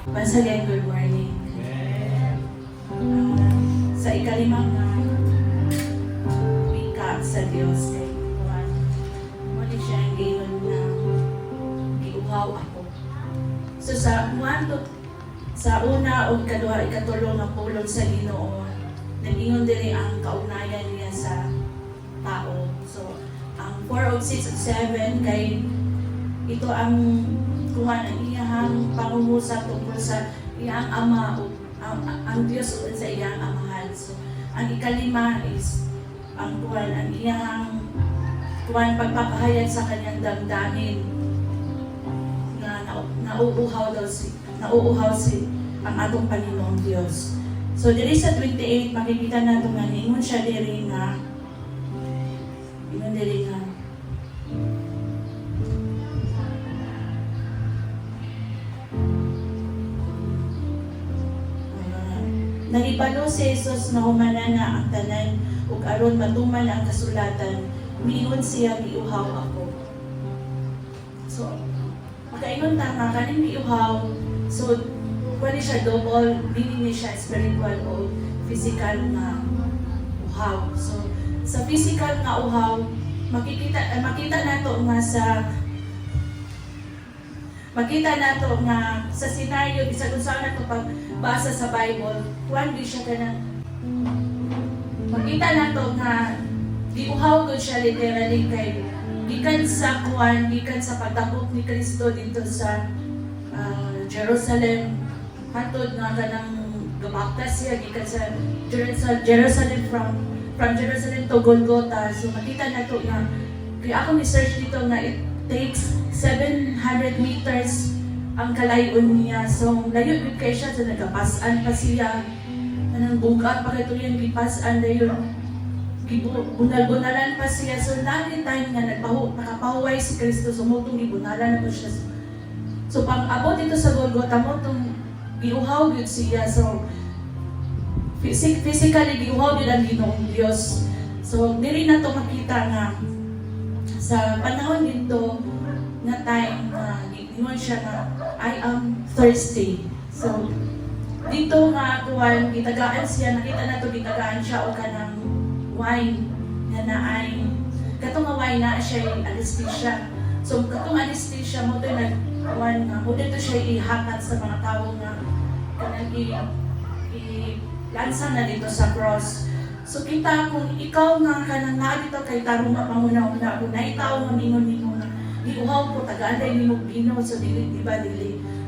Once again, good morning. Sa ikalimang wika sa Diyos, kay Juan, muli siya ang gayon na giuhaw ako. So sa sa una o ikaduha, ikatulong na pulong sa Ginoo, nag-ingon diri ang kaugnayan niya sa tao. So ang 4 of 6 of 7 kay ito ang kuhan ang iyang pangungusap tungkol sa iyang ama o ang Diyos sa iyang amahan. So ang ikalima is ang kuhan ang iyang kuhan pagpapahayag sa kanyang damdamin na nauuhaw si ang atong Panginoong Diyos. So diri sa 28 makikita nato nga ingon siya diri nga nagibalo si Jesus na humana nga ang tanan ug aron matuman ang kasulatan, miingon siya giuhaw ako. So makaingon ta nga kaning giuhaw, so wala siya double, dili siya spiritual o physical na uhaw. So sa physical nga uhaw, makita nato nga sa senaryo bisag unsa nato pagbasa sa Bible, kuan di siya kanang makita nato nga giuhaw gud siya literally kay gikan sa pagdakop ni Kristo dito sa Jerusalem, hatod nga kanang gabaptas siya gikan sa Jerusalem from Jerusalem to Golgotha. So makita nato nga kaya ako ni-search dito nga it takes 700 meters ang kalayon niya. So layo gid kay siya, so nagapasan pa siya kanang bugat pa kay yang gipasan dayon bunal-bunalan pa siya. So lagi time nga nakapahuway si Kristo, so mutong gibunalan na siya. So pag abot dito sa Golgotha mutong giuhaw gyud siya. So physically giuhaw gyud ang Ginoong Dios. So diri na to makita nga sa panahon dito nga time na ingon siya nga I am thirsty. So dito nga kuwan gitagaan siya, nakita nato gitagaan siya og kanang wine nga naay katong nga wine na siya anesthesia. So katong anesthesia mo to nagkuwan nga mo dito siya ihakat sa mga tawo nga kanang lansa na dito sa cross. So kita kung ikaw nga kanang naa dito kay tarong nga panguna-una kung naitaw nga mingon-mingon giuhaw ko taga-anday ni mong bino, so dili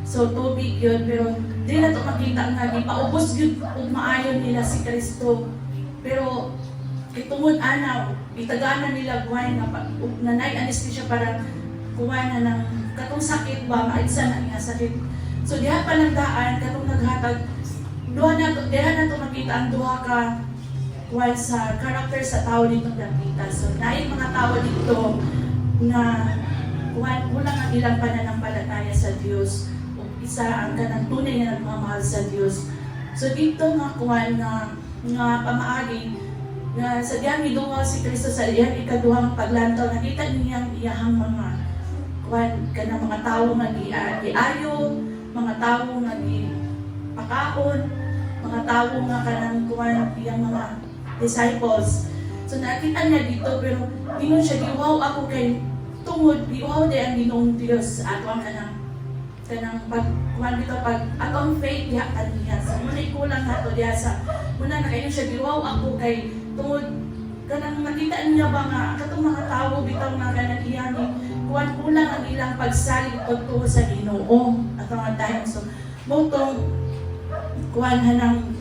so tubig yun, pero di na to makita nga gipaubos yun kung maayon nila si Kristo. Pero itungod ana itagana nila wine na nanay anesthesia para kuha na ng katong sakit ba maigsa na nga sakit. So diha pa ng daan katong naghatag diha na to makita ang duha ka while sa character sa tao ditong nakita. So naay mga tao dito na kulang ang ilang pananampalataya sa Diyos o isa ang kanang tunay na nagmamahal sa Diyos. So dito nga kuwan nga pamaagi na sa diyang idungaw si Kristo sa iyang ikaduhang paglantaw, nakita niyang iyahang mga kuwan kanang mga tao nga giayo, mga tao nga gipakaon, mga tao nga kanang kuwan iyang mga disciples. So nakita niya dito, pero ingon siya, giuhaw ako kay tungod, giuhaw di ang Ginoong Diyos ato ang kanang pagkuhan dito pag atong faith diha kaniya. So muna ikulang nato diha sa muna na kayo siya, giuhaw ako kay tungod kanang nakita niya ba nga katong mga tao bitaw nga kanang iyang kuhan kulang ang ilang pagsalig pagtuo sa Ginoo ato nga time. So motong kuhan hanang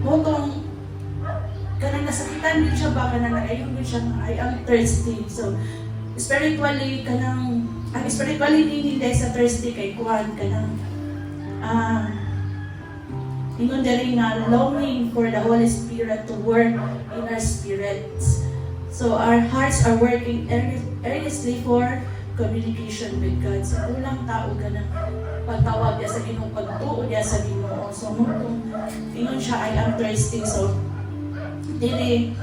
motong kanang nasakitan din siya ba kanang nakayon din siya I am thirsty. So spiritually kanang ang spiritually hindi sa thirsty kay kuhan kanang ingon diri nga longing for the Holy Spirit to work in our spirits. So our hearts are working earnestly for communication with God. So ulang tao ganang pagtawag niya sa Ginoo, pagtuo niya sa Ginoo. So mutong ingon siya I am thirsty. So dili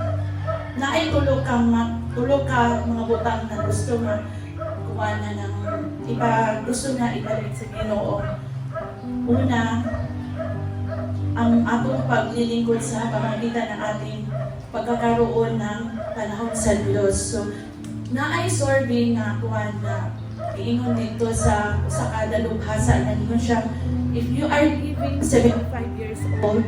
na ay tulog ka mga butang na gusto nga kuha na ng gusto na ibalik sa Ginoo. Una, ang atong paglilingkod sa pamamagitan ng ating pagkakaroon ng panahon sa Diyos. So, naay survey nga kuwan na iingon dito sa kada lubhasa na ningon siya, if you are living 75 years old,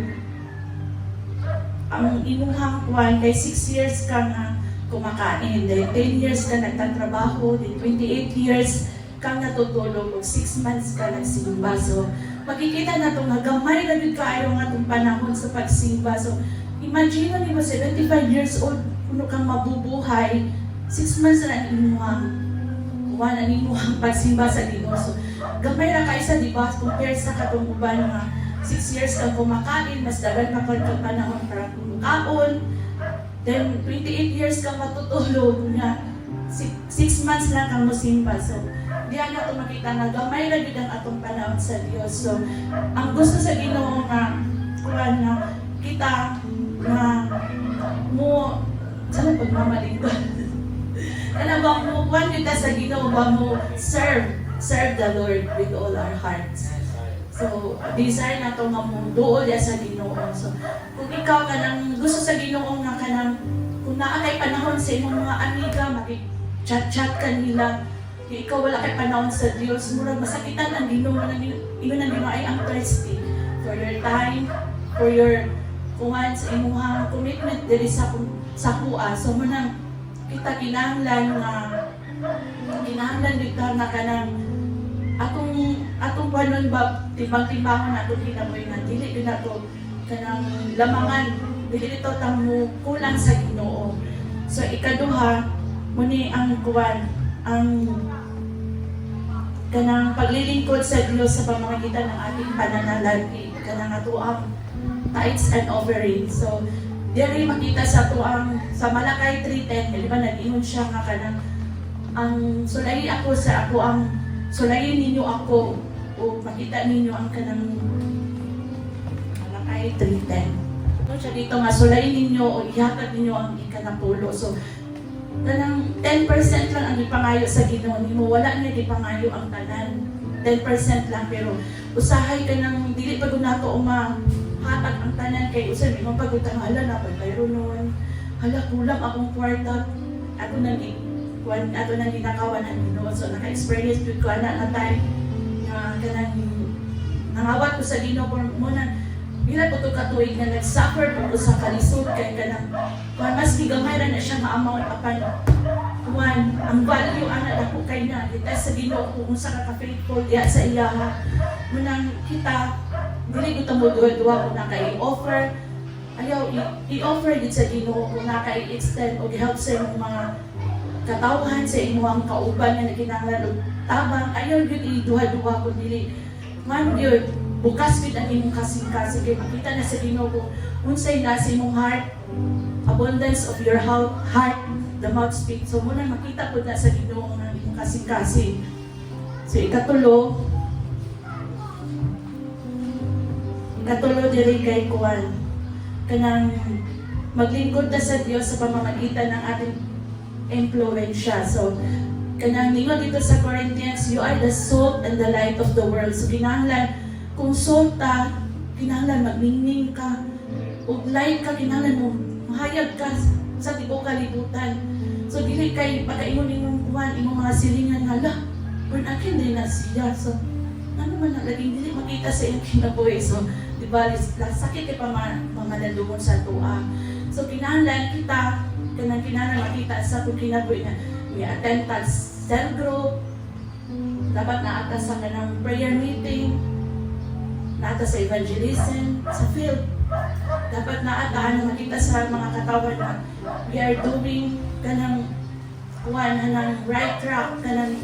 ang inuhang kuwan kay 6 years ka nga kumakain, then 10 years ka nagtatrabaho, then 28 years ka natutulog, o 6 months ka nagsimba. So, makikita na ito nga gamay na yun kaayo nga itong panahon sa pagsimba. So, imagine mo 75 years old, kuno kang mabubuhay, 6 months na inuhang pagsimba sa Ginoo. So, gamay na kaisa, di ba? Compare sa katong uban nga 6 years kang kumakain, mas dagan pa kang panahon para kumakaon. Then, 28 years kang matutulog na 6 months lang kang musimba. So, diyan na ito makita na gamay na yun ang atong panahon sa Diyos. So, ang gusto sa Ginoo nga, kuwan na kita na mo, saan pagmamalingkod? Ano ba mo, kuwan kita sa Ginoo ba mo serve the Lord with all our hearts. So, desire na ito nga mo dool ya sa Ginoo. So, kung ikaw ka nang gusto sa Ginoo nga ka nang, kung naakay panahon sa imong mga amiga, makik-chat-chat ka nila, ikaw wala kay panahon sa Diyos, murag masakitan ang Ginoo na ingon ang Ginoo ay ang thirsty for your time, for your kuwan sa imong commitment diri sa kuha. So munang kita kinahanglan dito na kanang atong panon ba timbang-timbangon atong kinabuhi nga dili din nato kanang lamangan, dili dito tamo kulang sa Ginoo. So ikaduha muni ang kuwan ang kanang paglilingkod sa Diyos sa pamamagitan ng ating pananalangin, kanang atuang tithes and offering. So, diri makita sa atuang sa Malakay 3:10, di ba nag-ingon siya nga kanang ang sulayi ako sa ako ang sulayin ninyo ako, o makita ninyo ang kanang Malakay 3:10. So, siya dito nga sulayin ninyo o ihatag ninyo ang ikanapulo. So, kanang 10% lang ang ipangayo sa Ginoo nimo, wala na ipangayo ang tanan. 10% lang, pero usahay ka nang dili pag nato mahatag ang tanan kay usa mi mapagutang hala na pag mayro noon. Hala kulang akong kwarta. Ato nang ginakawan ang Ginoo. So naka-experience jud ko ana na time nga kanang nangawat ko sa Ginoo mo na bila po ito katuig na nag-suffer po sa kalisod kay kanang mas gigamay na siya nga amount apan kuwan ang value ana dako kay na kita sa Ginoo kung sa ka-faithful diha sa iya munang kita dili ko tamo duwa ko na kay offer ayaw i-offer gid sa Ginoo kung na kay extend o help sa imong mga katawhan sa imong kauban nga naginahanglan og tabang ayaw gid iduha-duha ko dili man gyud bukas gid ang imong kasing-kasing kay makita na sa Ginoo kung unsay nasa imong heart, abundance of your heart, the mouth speaks. So muna makita po na sa Ginoo ang imong kasing-kasing. So ikatulo diri kay kuwan kanang maglingkod ta sa Dios sa pamamagitan ng ating impluwensya. So kanang ningon dito sa Corinthians, you are the salt and the light of the world. So kinahanglan kung sulta, kinahanglan magningning ka, o light ka, kinahanglan mo, mahayag ka sa tibok kalibutan. So, dili kay pagkaingon imong kuwan, imong mga silingan nga, la, burn again din na siya. So, ano man na, laging dili makita sa iyong kinabuhi. So, di ba, sakit kay pamanalungon sa tuwa. So, kinahanglan kita, kinahanglan makita sa itong kinabuhi na may attend cell group, dapat na atas sa kanang prayer meeting, naata sa evangelism, sa field. Dapat naata na makita sa mga katawan na we are doing kanang kuwan ng right track, kanang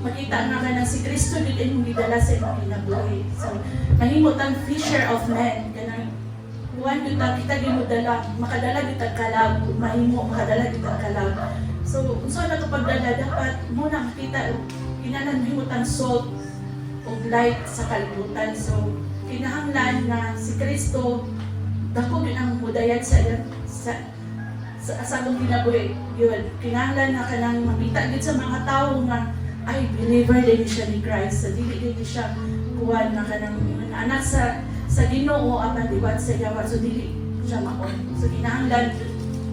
makita na kanang si Kristo din yung gidala sa imong kinabuhi. So, mahimot ang fisher of men, kanang kuwan kita din mo dala, makadala kita kalag, mahimo makadala kita kalag. So, unsa na ito pagdala, dapat muna makita, kinahanglan mahimot ang salt o light sa kalibutan. So, kinahanglan na si Kristo dako din ang mudayan sa atong kinabuhi. Yun, kinahanglan na kanang makita gid sa mga tawo nga ay believer din siya ni Christ. So dili din siya kuwan na kanang anak sa Ginoo apan liwat sa yawa so dili siya maon. So kinahanglan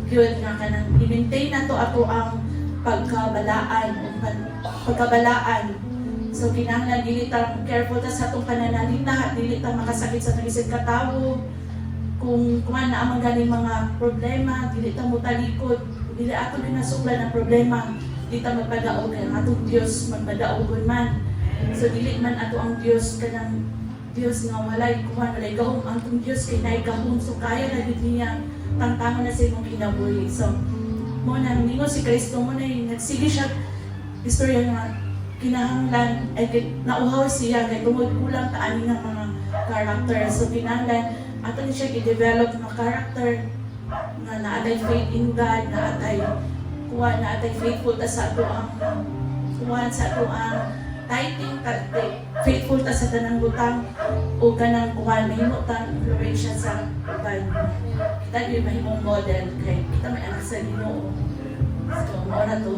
gyud nga kanang i-maintain nato ato ang pagkabalaan o pagkabalaan. So kinahanglan dili ta careful ta sa atong pananalita, dili ta makasakit sa nagisig ka tawo. Kung kuman na amang ganing mga problema, dili ta mo talikod, dili ato ginasuklan ang problema, dili ta magpadaog kay ang atong Dios magpadaogon man. So dili man ato ang Dios kanang Dios nga walay kuman walay gahom ang atong Dios kay naay gahom so kaya na gid niya tangtangan na sa imong kinabuhi. So mo na ningon si Kristo mo na nagsige siya istorya nga kinahanglan ay nauhaw siya kay tungod kulang ta ani nga mga character. So kinahanglan ato ni siya i-develop ng character na naatay faith in God, naatay kuha, naatay faithful ta sa ato ang kuha sa ato ang tithing, faithful ta sa tanang butang o ganang kuha, mahimo ta influensya sa uban. Kita yung mahimong model kay kita may anak sa Ginoo. So, mo na to.